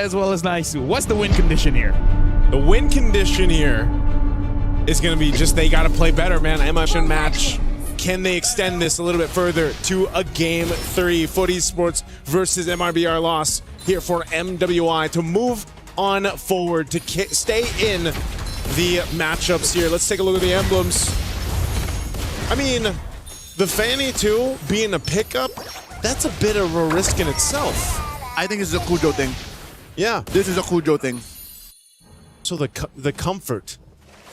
as well as Naisu. What's the win condition here? The win condition here is going to be just they got to play better, man. MIBR match. Can they extend this a little bit further to a Game 3? FUT Esports versus MIBR.LOS here for MWI to move on forward, to stay in the matchups here. Let's take a look at the emblems. I mean, the Fanny too, being a pickup, that's a bit of a risk in itself. I think this is a Kujo thing. Yeah. This is a Kujo thing. So the comfort,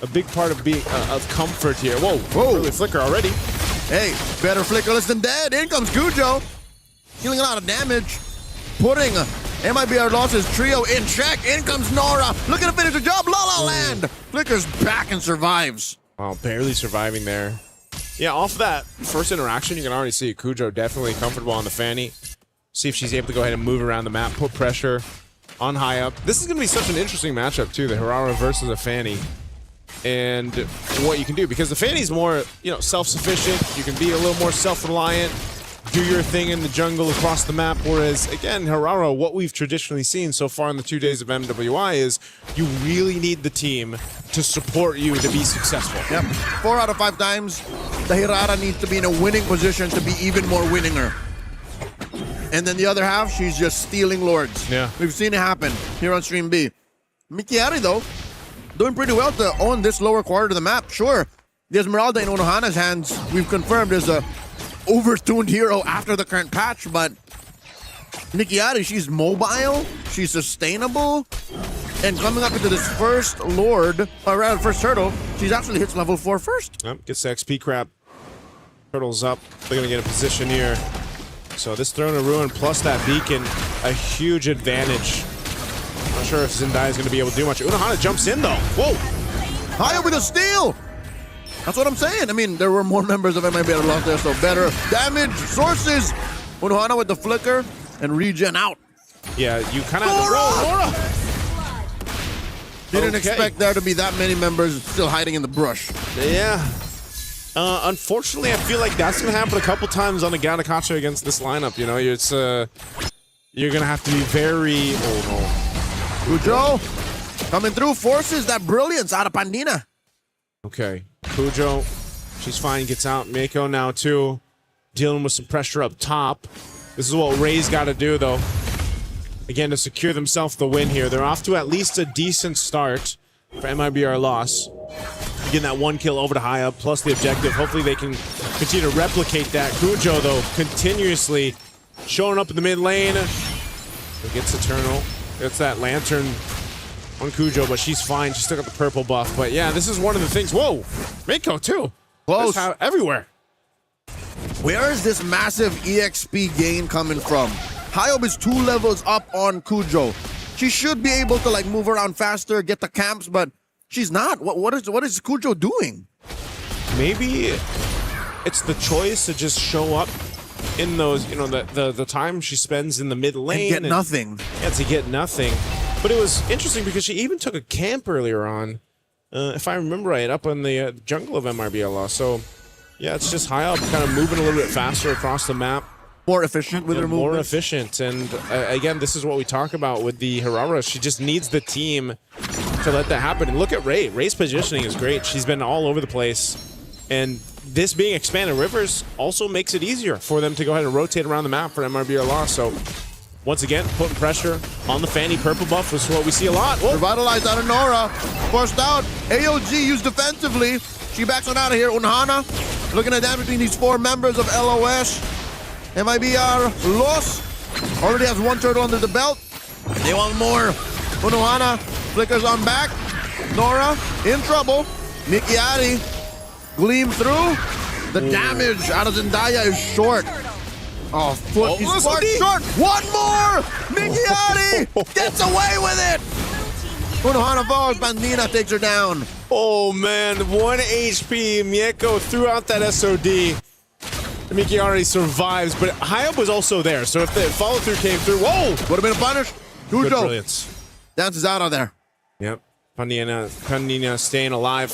a big part of being of comfort here. Whoa, early flicker already. Hey, better flickerless than dead. In comes Kujo, dealing a lot of damage, putting MIBR.LOS's trio in check. In comes Nora, looking to finish the job. La La Land flickers back and survives. Wow, barely surviving there. Yeah, off that first interaction, you can already see Kujo definitely comfortable on the Fanny. See if she's able to go ahead and move around the map, put pressure on high up. This is going to be such an interesting matchup too, the Hirara versus a Fanny. And what you can do, because the Fanny's more, self-sufficient. You can be a little more self-reliant, do your thing in the jungle across the map. Whereas, again, Hirara, what we've traditionally seen so far in the 2 days of MWI is you really need the team to support you to be successful. Yep, 4 out of 5 times, the Hirara needs to be in a winning position to be even more winninger. And then the other half, she's just stealing Lords. Yeah. We've seen it happen here on Stream B. Mikiari, though, doing pretty well to own this lower quarter of the map. Sure, the Esmeralda in Unohana's hands, we've confirmed, is a overtuned hero after the current patch, but Mikiari, she's mobile, she's sustainable, and coming up into this first Lord, or rather first turtle, she's actually hits level 4 first. Yep, gets the XP crap. Turtle's up. They're going to get a position here. So this Throne of Ruin plus that beacon, a huge advantage. Not sure if Zendaya is going to be able to do much. Unohana jumps in though. Whoa! High with a steal! That's what I'm saying. I mean, there were more members of MIBR.LOS there, so better damage sources. Unohana with the flicker and regen out. Yeah, you kind of have to roll. Didn't expect there to be that many members still hiding in the brush. Yeah. Unfortunately, I feel like that's going to happen a couple times on the Gattacacha against this lineup. It's you're going to have to be very... Oh, no. Kujo coming through, forces that brilliance out of Pandina. Okay. Kujo, she's fine, gets out. Mako now, too, dealing with some pressure up top. This is what Ray's got to do, though. Again, to secure themselves the win here. They're off to at least a decent start for MIBR.LOS. Getting that 1 kill over to high up, plus the objective. Hopefully they can continue to replicate that. Kujo, though, continuously showing up in the mid lane. He gets Eternal. Gets that Lantern on Kujo, but she's fine. She still got the purple buff. But yeah, this is one of the things. Whoa! Mako, too. Close. Everywhere. Where is this massive EXP gain coming from? Hyob is 2 levels up on Kujo. She should be able to move around faster, get the camps, but she's not. What is Kujo doing? Maybe it's the choice to just show up in those, the time she spends in the mid lane. And get nothing. Yeah, to get nothing. But it was interesting because she even took a camp earlier on, if I remember right, up in the jungle of MIBR.LOS. So, yeah, it's just high up, kind of moving a little bit faster across the map. More efficient with her movement. More efficient. And again, this is what we talk about with the Hirara. She just needs the team to let that happen. And look at Ray. Ray's positioning is great. She's been all over the place. And this being expanded rivers also makes it easier for them to go ahead and rotate around the map for MIBR.LOS. So, once again, putting pressure on the Fanny purple buff is what we see a lot. Whoa. Revitalized out of Nora. Forced out. AOG used defensively. She backs on out of here. Unohana looking at that between these 4 members of LOS. MIBR.LOS already has 1 turtle under the belt. They want more. Unohana flickers on back. Nora in trouble. Mikiari gleam through. The damage out of Zendaya is short. Oh, FUT Esports short. 1 more. Mikiari gets away with it. Unohana falls. Pandina takes her down. Oh, man. 1 HP. Mieko threw out that SOD. Mikiari survives, but Hyob was also there, so if the follow-through came through, whoa! Would have been a punish. Good Kujo brilliance. dances out of there. Yep. Pandina staying alive.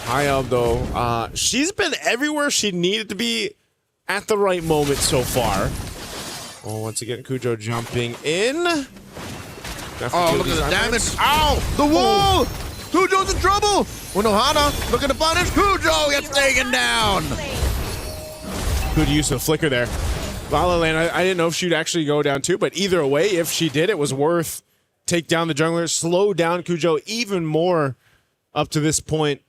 Hyob, though, she's been everywhere she needed to be at the right moment so far. Oh, once again, Kujo jumping in. Oh, look at the damage. Ow! The wall! Kujo's in trouble! Unohana looking to punish. Kujo gets taken down! Good use of flicker there. La La Land, I didn't know if she'd actually go down too, but either way, if she did, it was worth take down the jungler, slow down Kujo even more up to this point.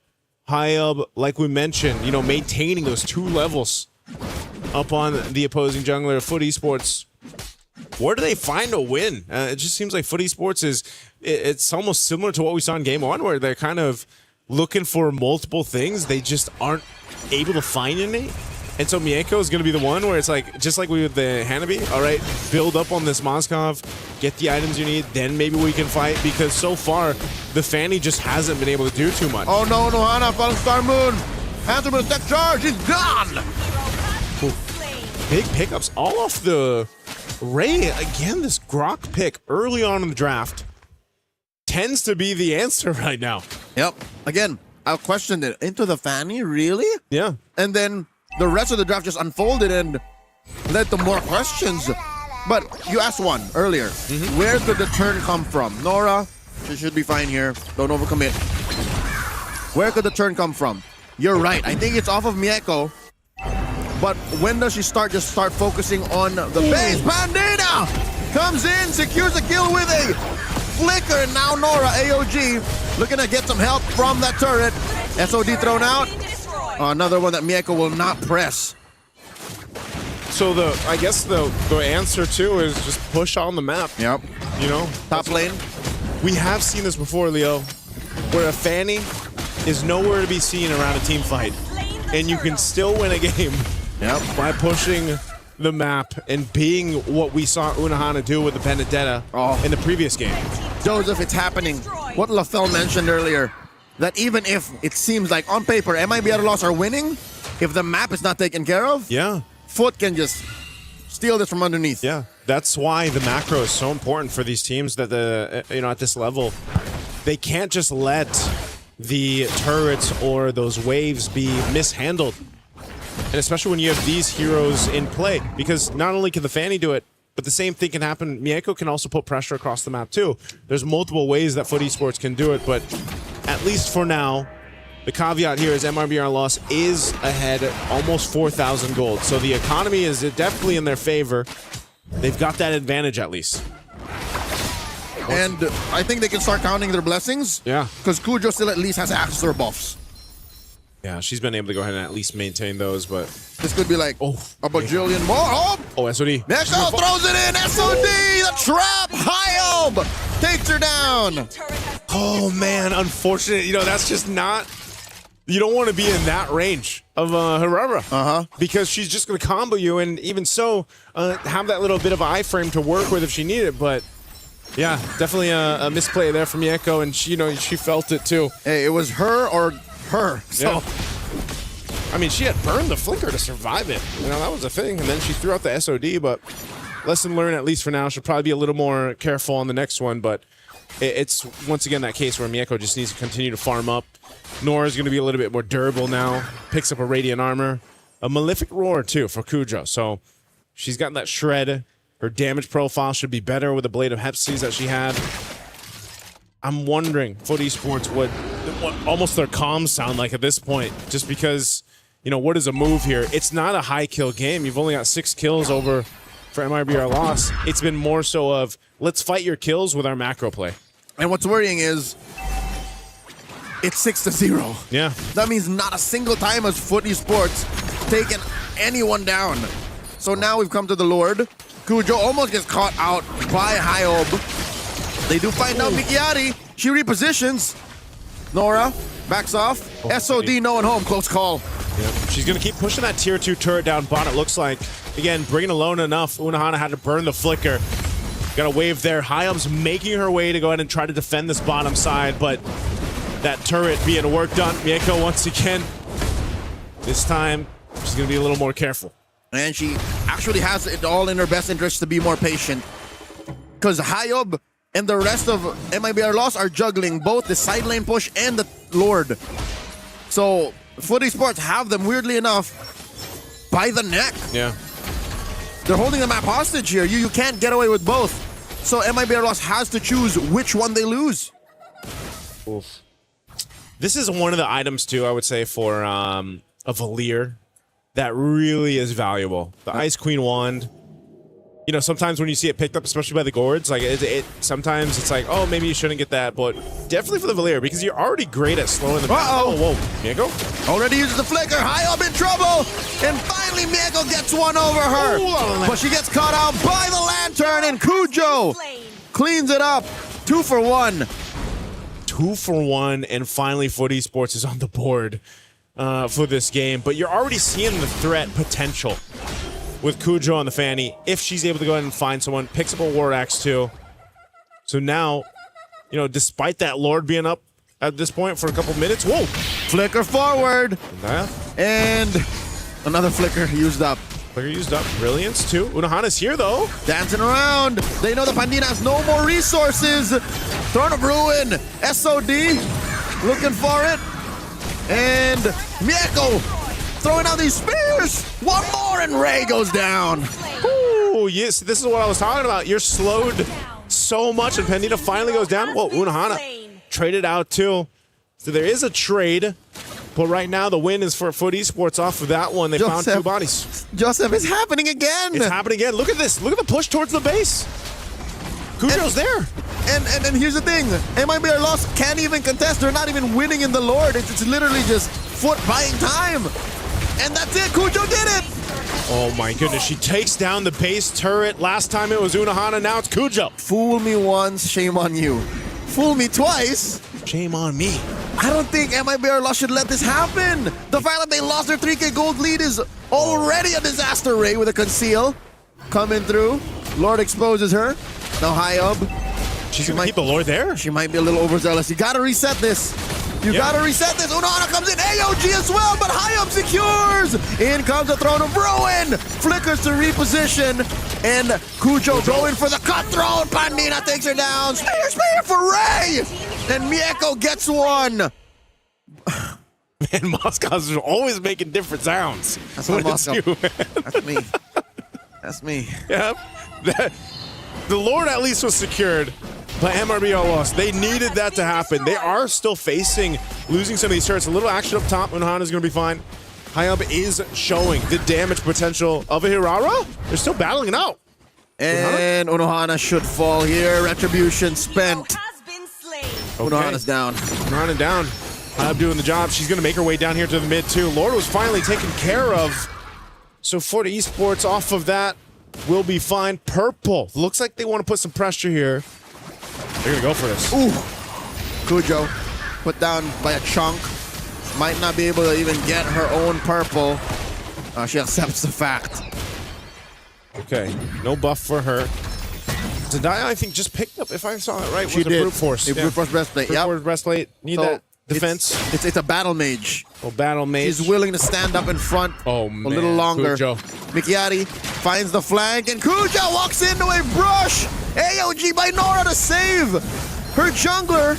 Hayub, like we mentioned, you know, maintaining those 2 levels up on the opposing jungler. FUT Esports, where do they find a win? It just seems like FUT Esports it's almost similar to what we saw in Game 1, where they're kind of looking for multiple things. They just aren't able to find any. And so Mieko is going to be the one where it's like, just like we with the Hanabi, all right, build up on this Moskov, get the items you need, then maybe we can fight, because so far, the Fanny just hasn't been able to do too much. Oh no, Nohana, Fallen Star Moon. Answer with a tech charge, he's gone! Ooh. Big pickups all off the Ray. Again, this Grok pick early on in the draft tends to be the answer right now. Yep. Again, I'll question it. Into the Fanny, really? Yeah. And then the rest of the draft just unfolded and led to more questions. But you asked one earlier. Where could the turn come from? Nora, she should be fine here. Don't overcommit. Where could the turn come from? You're right. I think it's off of Mieko. But when does she start focusing on the base? Bandita comes in, secures a kill with a flicker, and now Nora, AOG, looking to get some help from that turret. SOD thrown out. Another one that Mieko will not press. So I guess the answer too is just push on the map. Yep. You know, Top lane. We have seen this before, Leo, where a Fanny is nowhere to be seen around a team fight, and you can still win a game. Yep. By pushing the map and being what we saw Unohana do with the Benedetta in the previous game. Joseph, it's happening. What LaFell mentioned earlier, that even if it seems like on paper MIBR.LOS are winning, if the map is not taken care of, FUT can just steal this from underneath. Yeah, that's why the macro is so important for these teams, that at this level, they can't just let the turrets or those waves be mishandled. And especially when you have these heroes in play, because not only can the Fanny do it, but the same thing can happen. Mieko can also put pressure across the map too. There's multiple ways that FUT Esports can do it, but at least for now, the caveat here is MIBR.LOS is ahead almost 4,000 gold. So the economy is definitely in their favor. They've got that advantage at least. And I think they can start counting their blessings. Yeah. Because Kujo still at least has access to her buffs. Yeah, she's been able to go ahead and at least maintain those, but... This could be like a bajillion more. Oh, SOD. Next throws it in. SOD, the trap. Hayub takes her down. Oh, man, unfortunate. You know, that's just not... You don't want to be in that range of Herrera. Because she's just going to combo you, and even so, have that little bit of iframe to work with if she needed it, but... Yeah, definitely a misplay there from Mieko, and she felt it too. Hey, it was her or her. So, yeah. I mean, she had burned the flicker to survive it. You know, that was a thing, and then she threw out the SOD, but lesson learned at least for now. She'll probably be a little more careful on the next one, but it's once again that case where Mieko just needs to continue to farm up. Nora's going to be a little bit more durable now. Picks up a Radiant Armor. A Malefic Roar, too, for Kujo. So she's got that shred. Her damage profile should be better with the Blade of Hepsies that she had. I'm wondering, FUT Esports, what almost their comms sound like at this point, just because, you know, what is a move here? It's not a high kill game. You've only got 6 kills over for MIBR.LOS. It's been more so of, let's fight your kills with our macro play. And what's worrying is, it's 6-0. Yeah. That means not a single time has FUT Esports taken anyone down. So now we've come to the Lord. Kujo almost gets caught out by Hayub. They do find out Mikiari. She repositions. Nora backs off. SOD, no one home. Close call. Yep. She's going to keep pushing that tier 2 turret down bot, it looks like. Again, bringing alone enough. Unohana had to burn the flicker. Got a wave there. Hayub's making her way to go ahead and try to defend this bottom side, but that turret being work done. Mieko once again. This time, she's going to be a little more careful. And she actually has it all in her best interest to be more patient. Because Hayub and the rest of MIBR.LOS are juggling both the side lane push and the Lord. So FUT Esports have them, weirdly enough, by the neck. Yeah. They're holding the map hostage here. You can't get away with both. So MIBR.LOS has to choose which one they lose. Oof. This is one of the items too, I would say, for a Valier that really is valuable. The Ice Queen Wand. You know, sometimes when you see it picked up, especially by the Gourds, like sometimes it's like, oh, maybe you shouldn't get that, but definitely for the Valier, because you're already great at slowing them down. Oh, whoa, Mieko? Already uses the flicker, high up in trouble, and finally Mieko gets one over her. But she gets caught out by the lantern, and Cujo cleans it up. 2 for 1. 2 for 1, and finally FUT Esports is on the board for this game, but you're already seeing the threat potential with Cujo on the Fanny. If she's able to go ahead and find someone, picks up a War Axe too. So now, you know, despite that Lord being up at this point for a couple minutes, whoa! Flicker forward. And another flicker used up. Flicker used up. Brilliance too. Unohana's here though. Dancing around. They know the Pandina has no more resources. Throne of Ruin. SOD looking for it. And Mieko throwing out these spears. One more and Ray goes down. Ooh, yes, this is what I was talking about. You're slowed so much and Pandina finally goes down. Whoa, Unohana traded out too. So there is a trade, but right now the win is for FUT Esports off of that one. They found 2 bodies. Joseph, it's happening again. It's happening again. Look at this. Look at the push towards the base. Cujo's there. And here's the thing. MIBR.LOS can't even contest. They're not even winning in the Lord. It's literally just FUT buying time. And that's it. Cujo did it. Oh my goodness. She takes down the base turret. Last time it was Unohana. Now it's Cujo. Fool me once, shame on you. Fool me twice. Shame on me. I don't think MIBR.LOS should let this happen. The fact that they lost their 3K gold lead is already a disaster. Ray with a conceal. Coming through. Lord exposes her. Now high up. She's gonna keep the Lord there? She might be a little overzealous. You gotta reset this. You gotta reset this. Unohana comes in. AOG as well, but high up secures. In comes the Throne of Ruin. Flickers to reposition. And Cujo going for the cutthroat. Pandina takes her down. Spear for Ray. And Mieko gets one. Man, Moscow's always making different sounds. That's not Moscow. That's me. That's me. Yep. The Lord at least was secured, but MIBR.LOS, they needed that to happen. They are still facing losing some of these turrets. A little action up top. Unohana's going to be fine. High up is showing the damage potential of a Hirara. They're still battling it out. And Unohana should fall here. Retribution spent. Okay. Unohana's down. Unohana down. High up doing the job. She's going to make her way down here to the mid too. Lord was finally taken care of. So FUT Esports off of that will be fine. Purple. Looks like they want to put some pressure here. They're going to go for this. Ooh. Cujo put down by a chunk. Might not be able to even get her own purple. She accepts the fact. Okay. No buff for her. Zendaya, I think, just picked up, if I saw it right, She was did. a brute force. A brute force breastplate. Brute force breastplate. Need So that defense. It's a battle mage. Oh, battle mage. She's willing to stand up in front Oh, man. a little longer. Cujo. Mikiari finds the flank, and Cujo walks into a brush. AOG by Nora to save her jungler.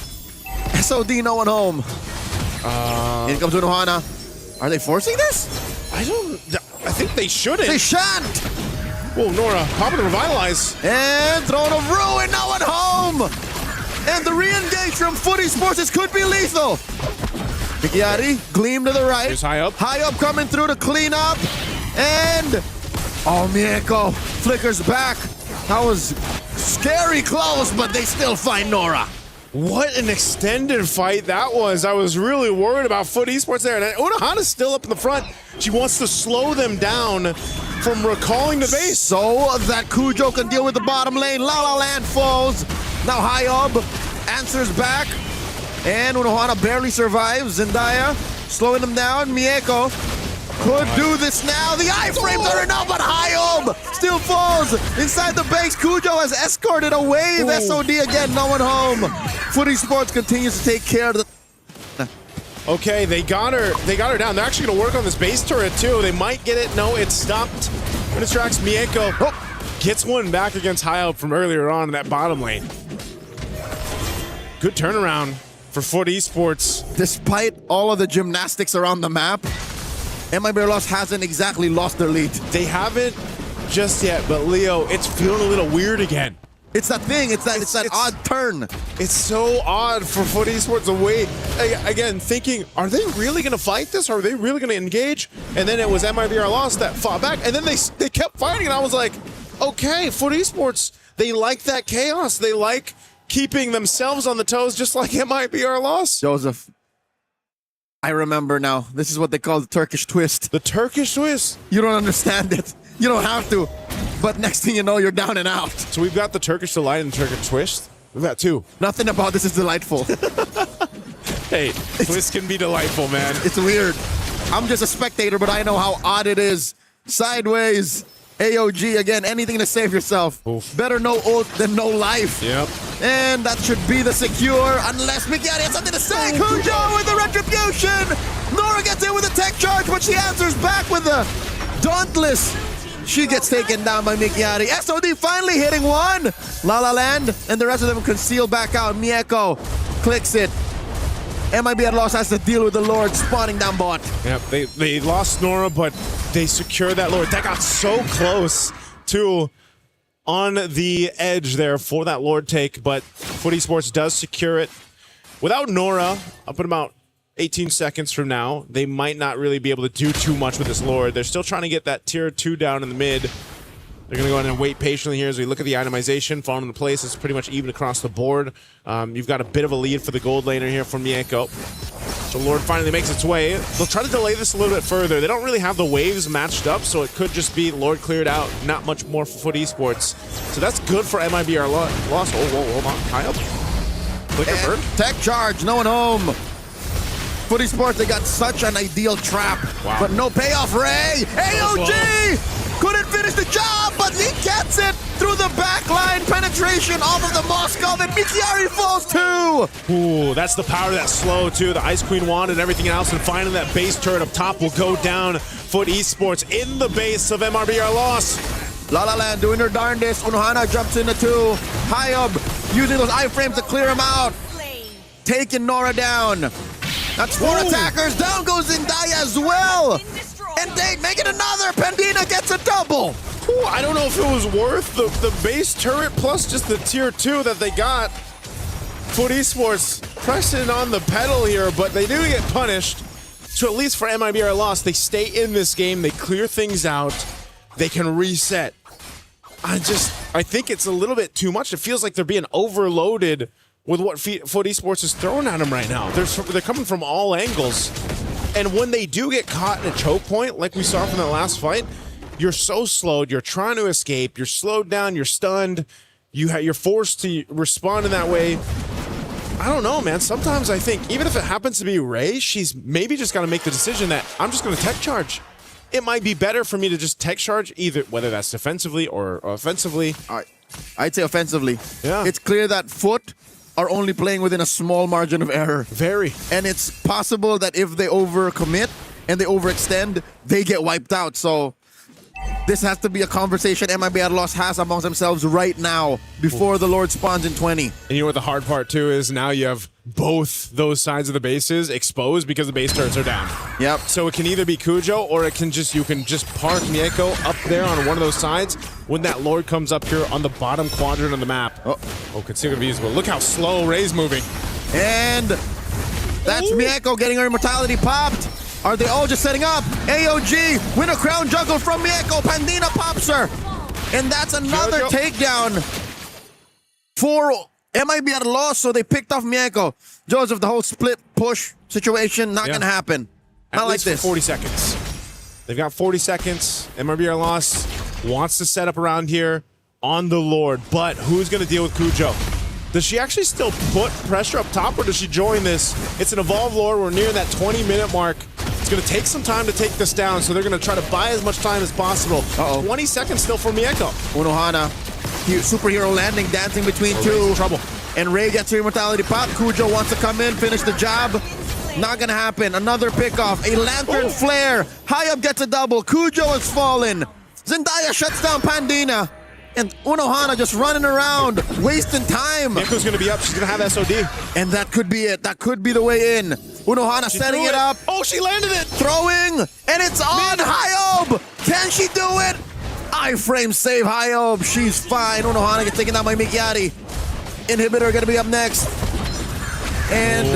SOD, no one home. In comes Unohana. Are they forcing this? I think they shouldn't. They shan't. Whoa, Nora, popping the revitalize. And Throne of Ruin, no one home. And the re-engage from FUT Esports, this could be lethal. Mikiari, Gleam to the right. Here's high up. High up coming through to clean up. And, oh, Mieko flickers back. That was scary close, but they still find Nora. What an extended fight that was. I was really worried about FUT Esports there. And Unohana's still up in the front. She wants to slow them down from recalling the base. So that Cujo can deal with the bottom lane. La La Land falls. Now high up answers back. And Unohana barely survives. Zendaya slowing them down. Mieko could do this now. The iframes are enough, but Hayom still falls inside the base. Cujo has escorted away. SOD again, no one home. FUT Esports continues to take care of the... Okay, they got her down. They're actually going to work on this base turret too. They might get it. No, it's stopped. It distracts Mieko. Gets one back against High Up from earlier on in that bottom lane. Good turnaround for FUT Esports. Despite all of the gymnastics around the map, MIBR.LOS hasn't exactly lost their lead. They haven't just yet, but Leo, it's feeling a little weird again. It's that thing. It's that odd turn. It's so odd for FUT Esports to wait. Again, thinking, are they really going to fight this? Are they really going to engage? And then it was MIBR.LOS that fought back, and then they kept fighting, and I was like, okay, FUT Esports, they like that chaos. They like keeping themselves on the toes, just like MIBR.LOS. Joseph, I remember now. This is what they call the Turkish twist. The Turkish twist. You don't understand it. You don't have to. But next thing you know, you're down and out. So we've got the Turkish delight and the Turkish twist. We've got two. Nothing about this is delightful. Hey, twist can be delightful, man. It's weird. I'm just a spectator, but I know how odd it is. Sideways. AOG, again, anything to save yourself. Oof. Better no ult than no life. Yep. And that should be the secure, unless Mikiari has something to say. Kujo with the retribution. Nora gets in with a tech charge, but she answers back with the dauntless. She gets taken down by Mikiari. SOD finally hitting one. La La Land, and the rest of them conceal back out. Mieko clicks it. MIBR.LOS has to deal with the Lord spawning down bot. Yep, they lost Nora, but they secured that Lord. That got so close to on the edge there for that Lord take, but FUT Esports does secure it. Without Nora, up in about 18 seconds from now, they might not really be able to do too much with this Lord. They're still trying to get that tier 2 down in the mid. They're going to go in and wait patiently here as we look at the itemization. Falling into place, it's pretty much even across the board. You've got a bit of a lead for the gold laner here from Mieko. So Lord finally makes its way. They'll try to delay this a little bit further. They don't really have the waves matched up, so it could just be Lord cleared out. Not much more for FUT Esports. So that's good for MIBR.LOS. Oh, whoa, hold on. High up. Flicker burn. Tech charge, no one home. FUT Esports, they got such an ideal trap, but no payoff. Ray, AOG couldn't finish the job, but he gets it through the back line. Penetration off of the Moscow, then Mikiari falls too. Ooh, that's the power of that slow too. The Ice Queen wand and everything else, and finally that base turret up top will go down. FUT Esports in the base of MIBR.LOS. La La Land doing her darndest. Unohana jumps into two. High up, using those iframes to clear him out. Taking Nora down. That's 4 attackers. Down goes Zendaya as well. And they make it another. Pandina gets a double. Ooh, I don't know if it was worth the base turret plus just the tier 2 that they got. FUT Esports pressing on the pedal here, but they do get punished. So at least for MIBR.LOS, they stay in this game. They clear things out. They can reset. I think it's a little bit too much. It feels like they're being overloaded with what FUT Esports is throwing at them right now. They're coming from all angles. And when they do get caught in a choke point, like we saw from that last fight, you're so slowed, you're trying to escape, you're slowed down, you're stunned, you're forced to respond in that way. I don't know, man. Sometimes I think, even if it happens to be Ray, she's maybe just got to make the decision that I'm just going to tech charge. It might be better for me to just tech charge, either whether that's defensively or offensively. I'd say offensively. Yeah. It's clear that FUT are only playing within a small margin of error. Very. And it's possible that if they overcommit and they overextend, they get wiped out. So this has to be a conversation MIBR.LOS has amongst themselves right now before the Lord spawns in 20. And you know what the hard part too is? Now you have both those sides of the bases exposed because the base turrets are down. Yep. So it can either be Kujo or you can just park Mieko up there on one of those sides when that Lord comes up here on the bottom quadrant of the map. Oh, it's still gonna be usable. Look how slow Ray's moving. And that's Mieko getting her immortality popped. Are they all just setting up? AOG, win a crown juggle from Mieko. Pandina pops her. And that's another takedown for MIBR.LOS, so they picked off Mieko. Joseph, the whole split push situation, not going to happen. Not like this. For 40 seconds. They've got 40 seconds. MIBR.LOS wants to set up around here on the Lord, but who's going to deal with Kujo? Does she actually still put pressure up top, or does she join this? It's an evolved Lord. We're near that 20-minute mark. It's going to take some time to take this down, so they're going to try to buy as much time as possible. 20 seconds still for Mieko. Unohana, superhero landing, dancing between two. Trouble. And Ray gets her immortality pop. Kujo wants to come in, finish the job. Not going to happen. Another pickoff. A lantern flare. High up gets a double. Kujo has fallen. Zendaya shuts down Pandina. And Unohana just running around, wasting time. Mieko's going to be up. She's going to have SOD. And that could be it. That could be the way in. Unohana setting it up. Oh, she landed it. Throwing. And it's on Hyob. Can she do it? iframe save Hyob. She's fine. Unohana gets taken down by MIBR. Inhibitor gonna be up next. And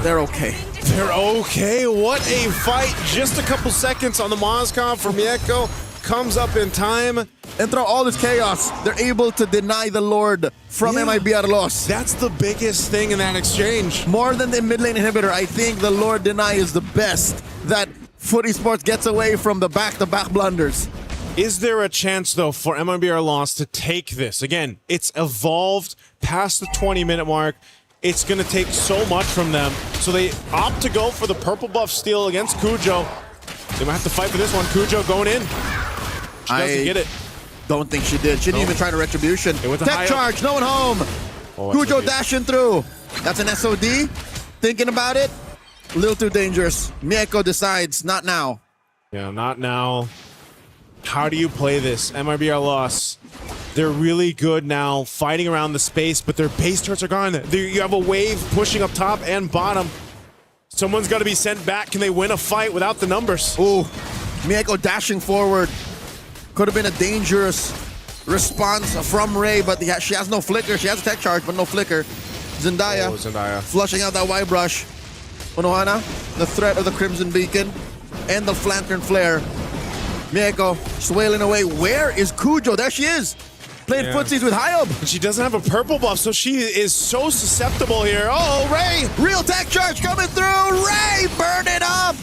they're okay. They're okay. What a fight. Just a couple seconds on the Moskov for Mieko. Comes up in time. And through all this chaos, they're able to deny the Lord from MIBR.LOS. That's the biggest thing in that exchange. More than the mid lane inhibitor, I think the Lord deny is the best that FUT Esports gets away from the back-to-back blunders. Is there a chance, though, for MIBR.LOS to take this? Again, it's evolved past the 20-minute mark. It's going to take so much from them. So they opt to go for the purple buff steal against Kujo. They might have to fight for this one. Kujo going in. She doesn't get it. Don't think she did. She didn't even try to retribution. Tech charge, no one home. Kujo dashing through. That's an SOD. Thinking about it, a little too dangerous. Mieko decides, not now. Yeah, not now. How do you play this? MIBR.LOS. They're really good now, fighting around the space, but their base turrets are gone. You have a wave pushing up top and bottom. Someone's got to be sent back. Can they win a fight without the numbers? Ooh, Mieko dashing forward. Could have been a dangerous response from Ray, but she has no flicker. She has a tech charge, but no flicker. Zendaya flushing out that white brush. Unohana, the threat of the Crimson Beacon, and the Lantern Flare. Mieko swailing away. Where is Kujo? There she is. Playing footsies with Hyob. And she doesn't have a purple buff, so she is so susceptible here. Oh, Ray! Real tech charge coming through. Ray, burn it up.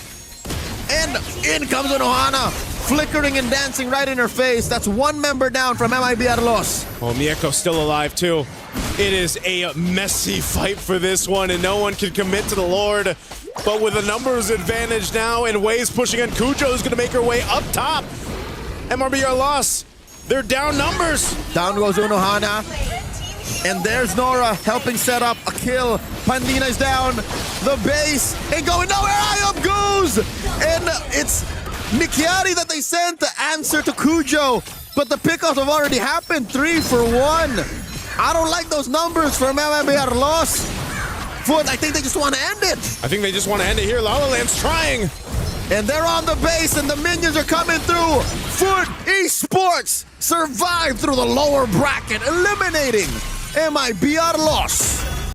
And in comes Unohana, flickering and dancing right in her face. That's one member down from MIBR.LOS. Oh, Mieko's still alive, too. It is a messy fight for this one, and no one can commit to the Lord. But with a numbers advantage now, and Waves pushing in, Kujo's going to make her way up top. MIBR.LOS, they're down numbers. Down goes Unohana. And there's Nora helping set up a kill. Pandina is down. The base ain't going nowhere. Hyob goes. And it's MIBR that they sent to answer to Kujo. But the pickoffs have already happened. 3 for 1. I don't like those numbers from MIBR.LOS. FUT, I think they just want to end it. I think they just want to end it here. La La Land's trying. And they're on the base, and the minions are coming through. FUT Esports survived through the lower bracket, eliminating MIBR.LOS.